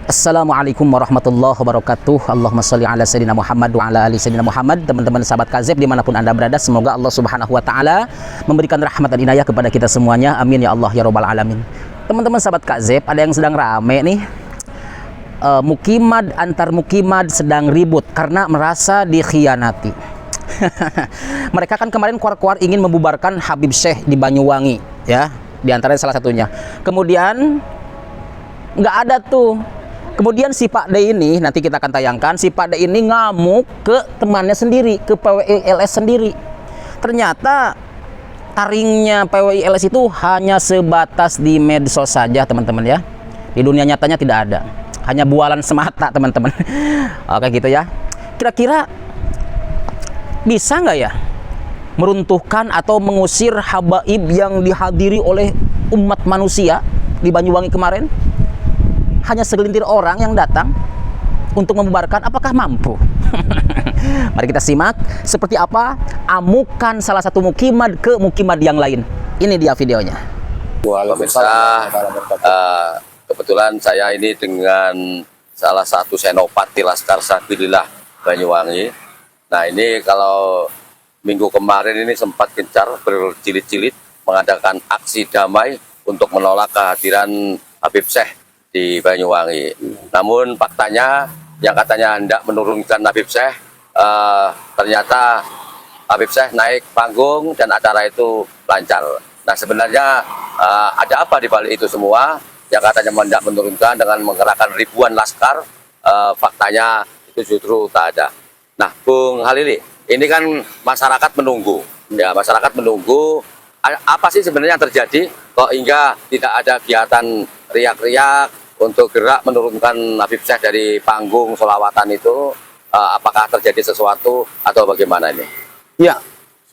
Assalamualaikum warahmatullahi wabarakatuh. Allahumma sholli ala sayyidina Muhammad wa ala ali sayyidina Muhammad. Teman-teman sahabat KAZEB dimanapun anda berada, semoga Allah subhanahu wa ta'ala memberikan rahmat dan inayah kepada kita semuanya, amin ya Allah ya rabbal alamin. Teman-teman sahabat KAZEB, ada yang sedang rame nih, mukimad antar mukimad sedang ribut karena merasa dikhianati. Mereka kan kemarin kuar-kuar ingin membubarkan Habib Syekh di Banyuwangi, ya, diantaranya salah satunya. Kemudian nggak ada tuh. Kemudian si Pak D ini, nanti kita akan tayangkan, si Pak D ini ngamuk ke temannya sendiri, ke PWI-LS sendiri. Ternyata taringnya PWI-LS itu hanya sebatas di medsos saja, teman-teman ya. Di dunia nyatanya tidak ada. Hanya bualan semata, teman-teman. Oke gitu ya. Kira-kira bisa nggak ya meruntuhkan atau mengusir habaib yang dihadiri oleh umat manusia di Banyuwangi kemarin? Hanya segelintir orang yang datang untuk membubarkan, apakah mampu? Mari kita simak seperti apa amukan salah satu mukimad ke mukimad yang lain. Ini dia videonya. Pemirsa, kebetulan saya ini dengan salah satu senopati Laskar Sabilillah Banyuwangi. Nah ini kalau minggu kemarin ini sempat gencar berjilid-jilid mengadakan aksi damai untuk menolak kehadiran Habib Syekh di Banyuwangi. Namun faktanya yang katanya hendak menurunkan Habib Syekh, ternyata Habib Syekh naik panggung dan acara itu lancar. Nah sebenarnya ada apa di balik itu semua? Yang katanya hendak menurunkan dengan menggerakkan ribuan laskar, faktanya itu justru tak ada. Nah Bung Halili, ini kan masyarakat menunggu, ya masyarakat menunggu apa sih sebenarnya yang terjadi kok hingga tidak ada kegiatan riak-riak untuk gerak menurunkan Habib Syekh dari panggung sholawatan itu. Apakah terjadi sesuatu atau bagaimana ini? Ya,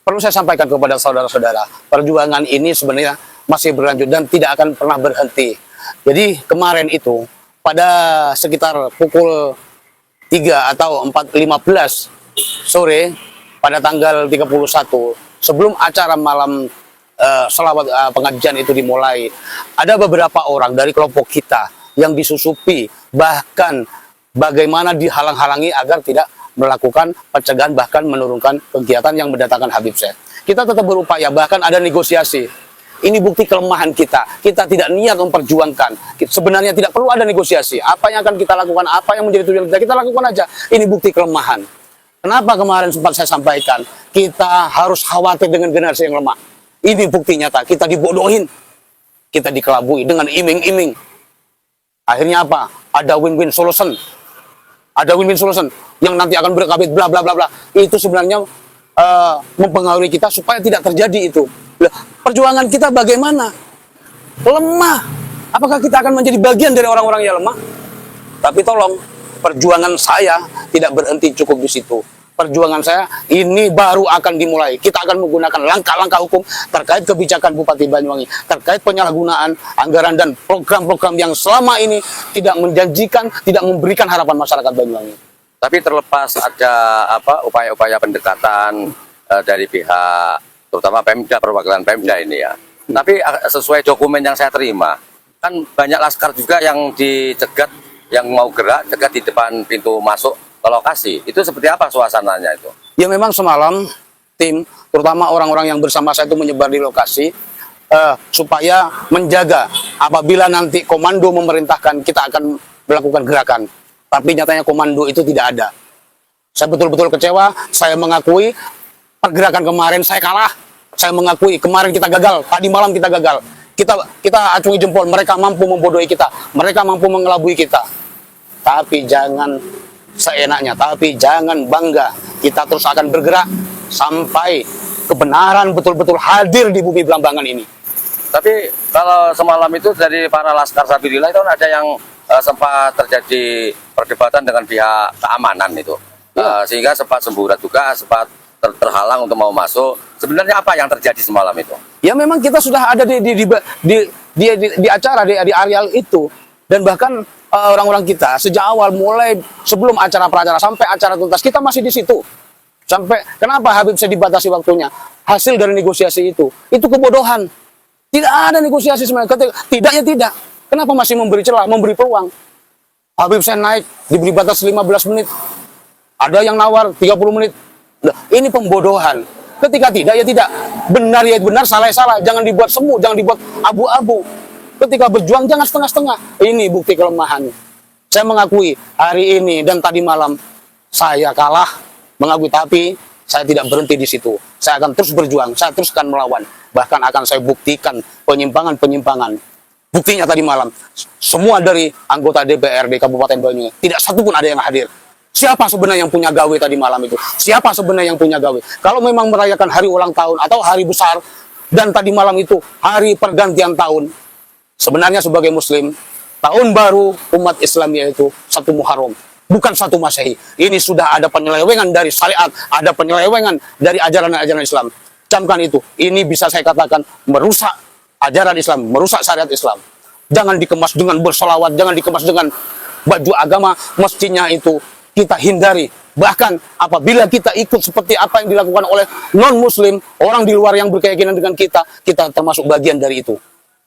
perlu saya sampaikan kepada saudara-saudara, perjuangan ini sebenarnya masih berlanjut dan tidak akan pernah berhenti. Jadi kemarin itu pada sekitar pukul 3 atau 4.15 sore pada tanggal 31 sebelum acara malam sholawat pengajian itu dimulai, ada beberapa orang dari kelompok kita yang disusupi, bahkan bagaimana dihalang-halangi agar tidak melakukan pencegahan, bahkan menurunkan kegiatan yang mendatangkan Habib Syekh. Kita tetap berupaya, bahkan ada negosiasi. Ini bukti kelemahan kita. Kita tidak niat memperjuangkan. Sebenarnya tidak perlu ada negosiasi. Apa yang akan kita lakukan, apa yang menjadi tujuan kita lakukan aja. Ini bukti kelemahan. Kenapa kemarin sempat saya sampaikan, kita harus khawatir dengan generasi yang lemah. Ini bukti nyata, kita dibodohin. Kita dikelabui dengan iming-iming. Akhirnya apa? Ada win-win solution. Ada win-win solution yang nanti akan berkabit bla bla bla bla. Itu sebenarnya mempengaruhi kita supaya tidak terjadi itu. Perjuangan kita bagaimana? Lemah. Apakah kita akan menjadi bagian dari orang-orang yang lemah? Tapi tolong, perjuangan saya tidak berhenti cukup di situ. Perjuangan saya ini baru akan dimulai. Kita akan menggunakan langkah-langkah hukum terkait kebijakan Bupati Banyuwangi, terkait penyalahgunaan anggaran dan program-program yang selama ini tidak menjanjikan, tidak memberikan harapan masyarakat Banyuwangi. Tapi terlepas ada upaya-upaya pendekatan dari pihak terutama Pemda, perwakilan Pemda ini ya. Tapi sesuai dokumen yang saya terima, kan banyak laskar juga yang dicegat, yang mau gerak, cegat di depan pintu masuk ke lokasi. Itu seperti apa suasananya itu? Ya memang semalam tim, terutama orang-orang yang bersama saya itu menyebar di lokasi supaya menjaga apabila nanti komando memerintahkan kita akan melakukan gerakan. Tapi nyatanya komando itu tidak ada. Saya betul-betul kecewa, saya mengakui pergerakan kemarin saya kalah. Saya mengakui kemarin kita gagal, tadi malam kita gagal. Kita acungi jempol, mereka mampu membodohi kita, mereka mampu mengelabui kita. Tapi jangan seenaknya, tapi jangan bangga. Kita terus akan bergerak sampai kebenaran betul-betul hadir di bumi Belambangan ini. Tapi kalau semalam itu dari para Laskar Sabilillah itu ada yang sempat terjadi perdebatan dengan pihak keamanan itu, sehingga sempat semburat juga, sempat terhalang untuk mau masuk. Sebenarnya apa yang terjadi semalam itu? Ya memang kita sudah ada di acara di areal itu, dan bahkan orang-orang kita sejak awal mulai sebelum acara pracara sampai acara tuntas kita masih di situ. Sampai kenapa Habib Syekh dibatasi waktunya? Hasil dari negosiasi itu kebodohan. Tidak ada negosiasi sebenarnya. Tidak ya tidak. Kenapa masih memberi celah, memberi peluang? Habib saya naik, diberi batas 15 menit. Ada yang nawar 30 menit. Nah, ini pembodohan. Ketika tidak, ya tidak. Benar ya benar, salah ya salah. Jangan dibuat semu, jangan dibuat abu-abu. Ketika berjuang, jangan setengah-setengah. Ini bukti kelemahan. Saya mengakui, hari ini dan tadi malam, saya kalah. Mengakui, tapi saya tidak berhenti di situ. Saya akan terus berjuang, saya terus akan melawan. Bahkan akan saya buktikan penyimpangan-penyimpangan. Buktinya tadi malam, semua dari anggota DPRD Kabupaten Banyuwangi, tidak satu pun ada yang hadir. Siapa sebenarnya yang punya gawe tadi malam itu? Siapa sebenarnya yang punya gawe? Kalau memang merayakan hari ulang tahun atau hari besar, dan tadi malam itu hari pergantian tahun, sebenarnya sebagai Muslim, tahun baru umat Islam yaitu 1 Muharram, bukan 1 Masehi. Ini sudah ada penyelewengan dari syariat, ada penyelewengan dari ajaran-ajaran Islam. Camkan itu. Ini bisa saya katakan merusak ajaran Islam, merusak syariat Islam. Jangan dikemas dengan bersolawat, jangan dikemas dengan baju agama, mestinya itu kita hindari. Bahkan apabila kita ikut seperti apa yang dilakukan oleh non-muslim, orang di luar yang berkeyakinan dengan kita termasuk bagian dari itu.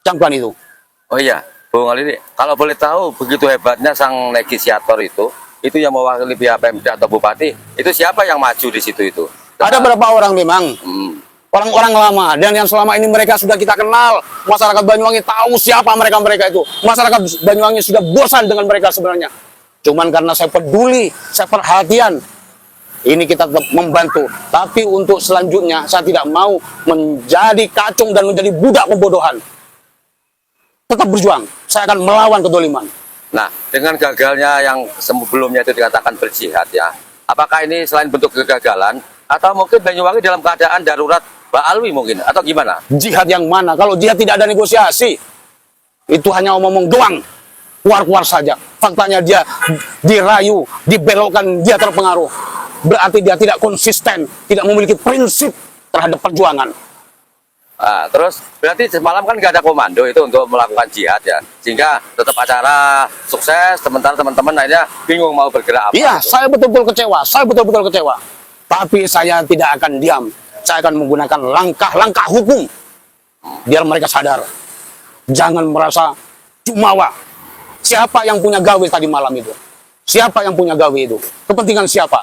Camkan itu. Oh iya, Bung Ali, kalau boleh tahu begitu hebatnya sang negosiator itu yang mewakili pihak Pemda atau Bupati, itu siapa yang maju di situ itu? Ada berapa orang memang? Orang-orang lama, dan yang selama ini mereka sudah kita kenal. Masyarakat Banyuwangi tahu siapa mereka itu. Masyarakat Banyuwangi sudah bosan dengan mereka sebenarnya. Cuman karena saya peduli, saya perhatian, ini kita tetap membantu. Tapi untuk selanjutnya, saya tidak mau menjadi kacung dan menjadi budak pembodohan. Tetap berjuang, saya akan melawan kedoliman. Nah, dengan gagalnya yang sebelumnya itu dikatakan berjihad ya, apakah ini selain bentuk kegagalan, atau mungkin Banyuwangi dalam keadaan darurat Ba'alwi mungkin, atau gimana? Jihad yang mana? Kalau jihad tidak ada negosiasi, itu hanya omong-omong doang, keluar-keluar saja. Faktanya dia dirayu, dibelokkan, dia terpengaruh. Berarti dia tidak konsisten, tidak memiliki prinsip terhadap perjuangan. Nah, terus berarti semalam kan nggak ada komando itu untuk melakukan jihad ya, sehingga tetap acara sukses, sementara teman-teman lainnya bingung mau bergerak apa. Iya, saya betul-betul kecewa, tapi saya tidak akan diam. Saya akan menggunakan langkah-langkah hukum biar mereka sadar. Jangan merasa jumawa. Siapa yang punya gawe tadi malam itu? Siapa yang punya gawe itu? Kepentingan siapa?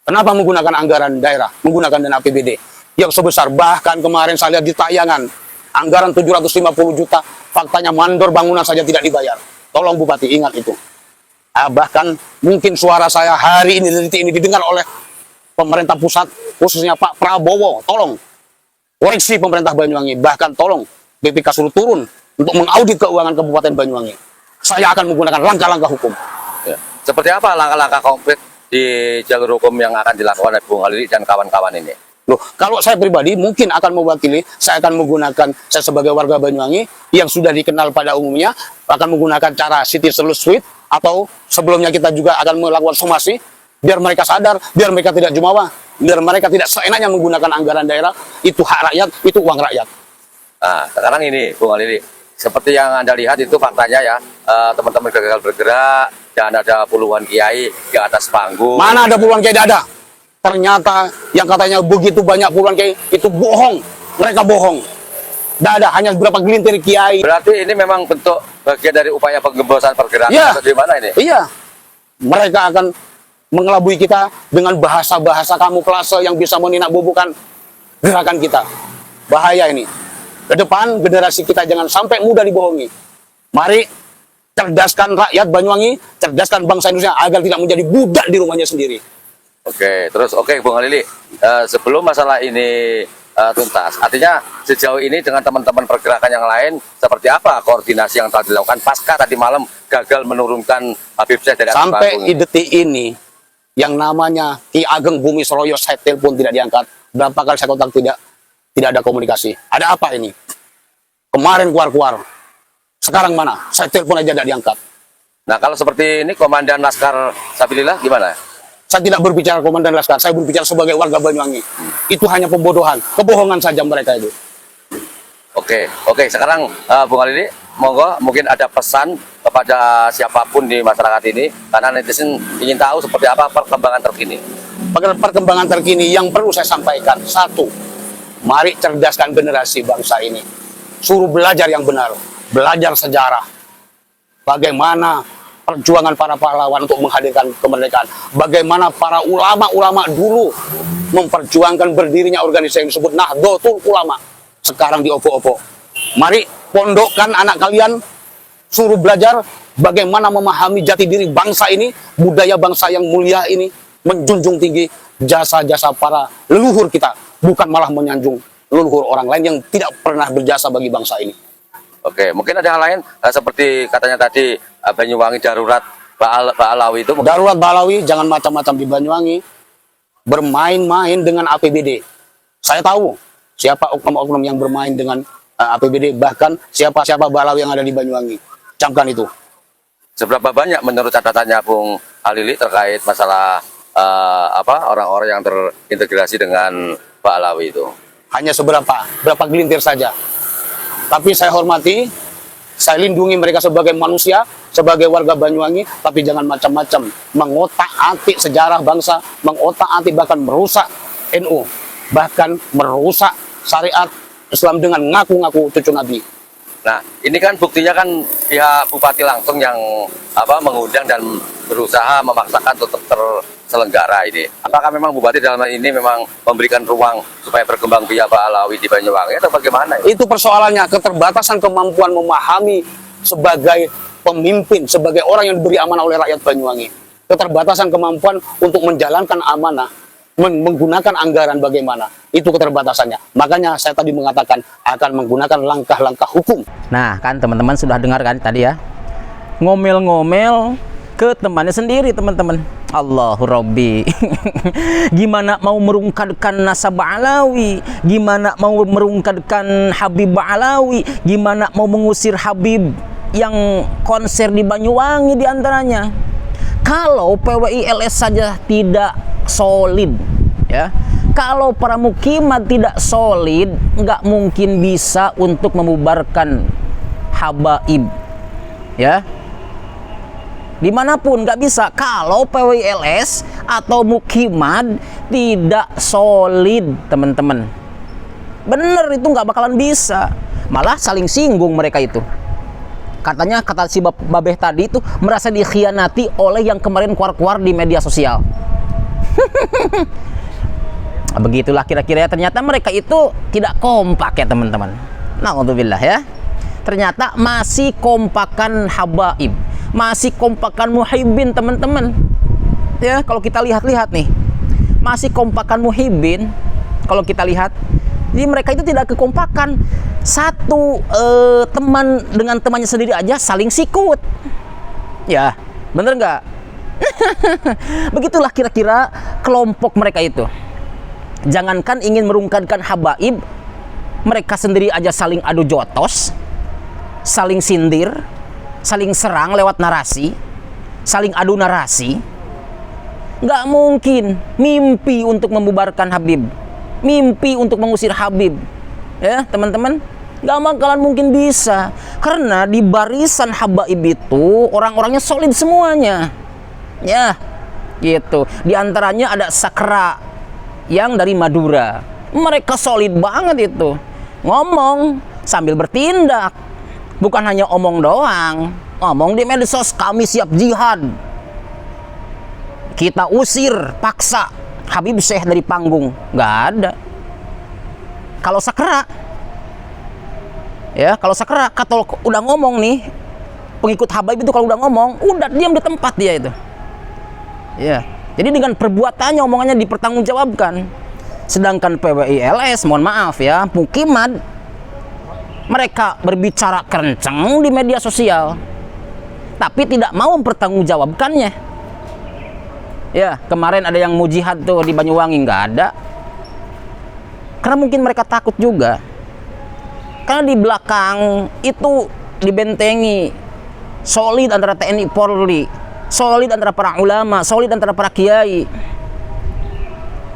Kenapa menggunakan anggaran daerah, menggunakan dana APBD yang sebesar, bahkan kemarin saya lihat di tayangan, anggaran 750 juta, faktanya mandor bangunan saja tidak dibayar. Tolong Bupati ingat itu. Bahkan mungkin suara saya hari ini didengar oleh pemerintah pusat, khususnya Pak Prabowo. Tolong koreksi pemerintah Banyuwangi, bahkan tolong BPK suruh turun untuk mengaudit keuangan Kabupaten Banyuwangi. Saya akan menggunakan langkah-langkah hukum. Ya. Seperti apa langkah-langkah konkret di jalur hukum yang akan dilakukan oleh Bung Ali dan kawan-kawan ini? Loh, kalau saya pribadi mungkin akan mewakili, saya akan menggunakan, saya sebagai warga Banyuwangi yang sudah dikenal pada umumnya, akan menggunakan cara citizen suite, atau sebelumnya kita juga akan melakukan somasi, biar mereka sadar, biar mereka tidak jumawa, biar mereka tidak seenaknya menggunakan anggaran daerah, itu hak rakyat, itu uang rakyat. Nah, sekarang ini Bung Ali, seperti yang Anda lihat itu faktanya ya, teman-teman gagal bergerak, dan ada puluhan kiai di atas panggung. Mana ada puluhan kiai, tidak ada. Ternyata yang katanya begitu banyak puluhan kiai itu bohong. Mereka bohong. Tidak ada, hanya beberapa gelintir kiai. Berarti ini memang bentuk bagian dari upaya penggembosan pergerakan Iya. atau gimana ini? Iya. Mereka akan mengelabui kita dengan bahasa-bahasa kamuflase yang bisa meninakbubukan gerakan kita. Bahaya ini. Ke depan generasi kita jangan sampai mudah dibohongi. Mari cerdaskan rakyat Banyuwangi, cerdaskan bangsa Indonesia agar tidak menjadi budak di rumahnya sendiri. Oke, terus Bung Ali, sebelum masalah ini tuntas, artinya sejauh ini dengan teman-teman pergerakan yang lain seperti apa koordinasi yang telah dilakukan pasca tadi malam gagal menurunkan Habib Syekh dari atas Sampai panggung? detik ini yang namanya Ki Ageng Bumi Soroyo, saya telepon tidak diangkat. Berapa kali saya kontak, tidak ada komunikasi. Ada apa ini? Kemarin keluar-keluar. Sekarang mana? Saya telepon aja tidak diangkat. Nah, kalau seperti ini Komandan Laskar Sabilillah gimana? Saya tidak berbicara komandan Laskar, saya berbicara sebagai warga Banyuwangi. Itu hanya pembodohan, kebohongan saja mereka itu. Oke. Sekarang Bung Ali, monggo mungkin ada pesan kepada siapapun di masyarakat ini, karena netizen ingin tahu seperti apa perkembangan terkini. Perkembangan terkini yang perlu saya sampaikan, satu, mari cerdaskan generasi bangsa ini. Suruh belajar yang benar, belajar sejarah. Bagaimana perjuangan para pahlawan untuk menghadirkan kemerdekaan. Bagaimana para ulama-ulama dulu memperjuangkan berdirinya organisasi yang disebut Nahdlatul Ulama. Sekarang diopo-opo. Mari pondokkan anak kalian, suruh belajar bagaimana memahami jati diri bangsa ini, budaya bangsa yang mulia ini, menjunjung tinggi jasa-jasa para leluhur kita, bukan malah menyanjung leluhur orang lain yang tidak pernah berjasa bagi bangsa ini. Oke, mungkin ada hal lain seperti katanya tadi Banyuwangi darurat Ba'alawi itu. Darurat Ba'alawi, jangan macam-macam di Banyuwangi. Bermain-main dengan APBD. Saya tahu siapa oknum-oknum yang bermain dengan APBD, bahkan siapa-siapa Ba'alawi yang ada di Banyuwangi. Camkan itu. Seberapa banyak menurut catatannya Bung Halili terkait masalah orang-orang yang terintegrasi dengan Ba'alawi itu? Hanya berapa gelintir saja. Tapi saya hormati, saya lindungi mereka sebagai manusia, sebagai warga Banyuwangi, tapi jangan macam-macam mengotak-atik sejarah bangsa, mengotak-atik bahkan merusak NU, bahkan merusak syariat Islam dengan ngaku-ngaku cucu Nabi. Nah, ini kan buktinya kan pihak Bupati langsung yang mengundang dan berusaha memaksakan untuk terselenggara ini. Apakah memang Bupati dalam hal ini memang memberikan ruang supaya berkembang biak Ba'alawi di Banyuwangi atau bagaimana? Itu persoalannya, keterbatasan kemampuan memahami sebagai pemimpin, sebagai orang yang diberi amanah oleh rakyat Banyuwangi. Keterbatasan kemampuan untuk menjalankan amanah, menggunakan anggaran bagaimana. Itu keterbatasannya. Makanya saya tadi mengatakan akan menggunakan langkah-langkah hukum. Nah kan teman-teman sudah dengar kan tadi ya, ngomel-ngomel ke temannya sendiri teman-teman. Allahu Rabbi. Gimana mau merungkadkan nasab Ba'alawi, gimana mau merungkadkan Habib Ba'alawi, gimana mau mengusir Habib yang konser di Banyuwangi diantaranya. Kalau PWI-LS saja tidak solid, ya, kalau para mukimat tidak solid, nggak mungkin bisa untuk membubarkan habaib, ya. Dimanapun nggak bisa kalau PWI-LS atau mukimat tidak solid, teman-teman. Bener, itu nggak bakalan bisa. Malah saling singgung mereka itu. Katanya, kata si Babeh tadi itu merasa dikhianati oleh yang kemarin keluar-keluar di media sosial. Begitulah kira-kira ya. Ternyata mereka itu tidak kompak ya teman-teman. Na'udzubillah ya. Ternyata masih kompakan habaib, masih kompakan muhibbin teman-teman. Ya, kalau kita lihat-lihat nih, masih kompakan muhibbin. Kalau kita lihat, jadi mereka itu tidak kekompakan. Satu teman dengan temannya sendiri aja saling sikut. Ya, bener nggak? Begitulah kira-kira kelompok mereka itu. Jangankan ingin merungkadkan habaib, mereka sendiri aja saling adu jotos, saling sindir, saling serang lewat narasi, saling adu narasi. Nggak mungkin mimpi untuk membubarkan Habib, mimpi untuk mengusir Habib, ya teman-teman, nggak bakalan mungkin bisa. Karena di barisan habaib itu orang-orangnya solid semuanya, ya gitu. Di antaranya ada Sakra yang dari Madura, mereka solid banget itu, ngomong sambil bertindak, bukan hanya omong doang, ngomong di medsos, kami siap jihad, kita usir paksa Habib Syekh dari panggung. Nggak ada. Kalau Sakra, ya kalau Sakra kalau udah ngomong nih, pengikut Habib itu kalau udah ngomong, udah diam di tempat dia itu, ya. Jadi dengan perbuatannya, omongannya dipertanggungjawabkan. Sedangkan PWI-LS, mohon maaf ya, mukimat, mereka berbicara kenceng di media sosial, tapi tidak mau mempertanggungjawabkannya. Ya, kemarin ada yang mau jihad tuh di Banyuwangi, nggak ada. Karena mungkin mereka takut juga. Karena di belakang itu dibentengi, solid antara TNI Polri, solid antara para ulama, solid antara para kiai,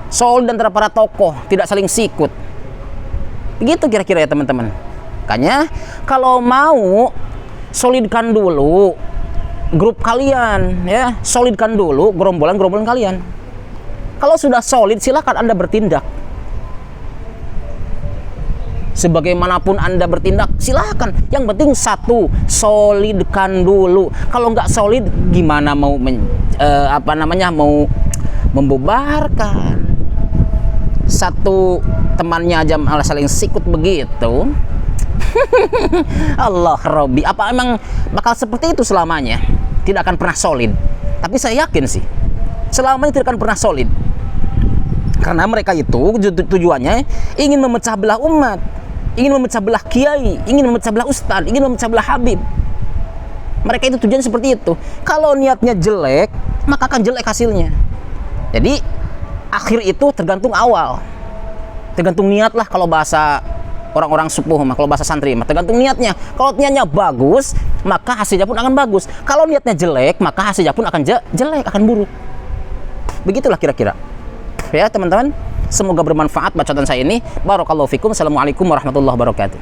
solid antara para tokoh, tidak saling sikut. Begitu kira-kira ya teman-teman. Makanya kalau mau solidkan dulu grup kalian, ya, solidkan dulu gerombolan-gerombolan kalian. Kalau sudah solid, silakan Anda bertindak. Sebagaimanapun Anda bertindak, silahkan. Yang penting satu, solidkan dulu. Kalau nggak solid, gimana mau mau membubarkan? Satu temannya aja malah saling sikut begitu. Allah Robbi, apa emang bakal seperti itu selamanya? Tidak akan pernah solid. Tapi saya yakin sih, selamanya tidak akan pernah solid. Karena mereka itu tujuannya ingin memecah belah umat, ingin memecah belah kiai, ingin memecah belah ustadz, ingin memecah belah habib. Mereka itu tujuannya seperti itu. Kalau niatnya jelek, maka akan jelek hasilnya. Jadi akhir itu tergantung awal, tergantung niat lah kalau bahasa orang-orang sepuh mah, kalau bahasa santri mah tergantung niatnya. Kalau niatnya bagus, maka hasilnya pun akan bagus. Kalau niatnya jelek, maka hasilnya pun akan jelek, akan buruk. Begitulah kira-kira. Ya teman-teman, semoga bermanfaat bacaan saya ini. Barakallahu fikum. Assalamualaikum warahmatullahi wabarakatuh.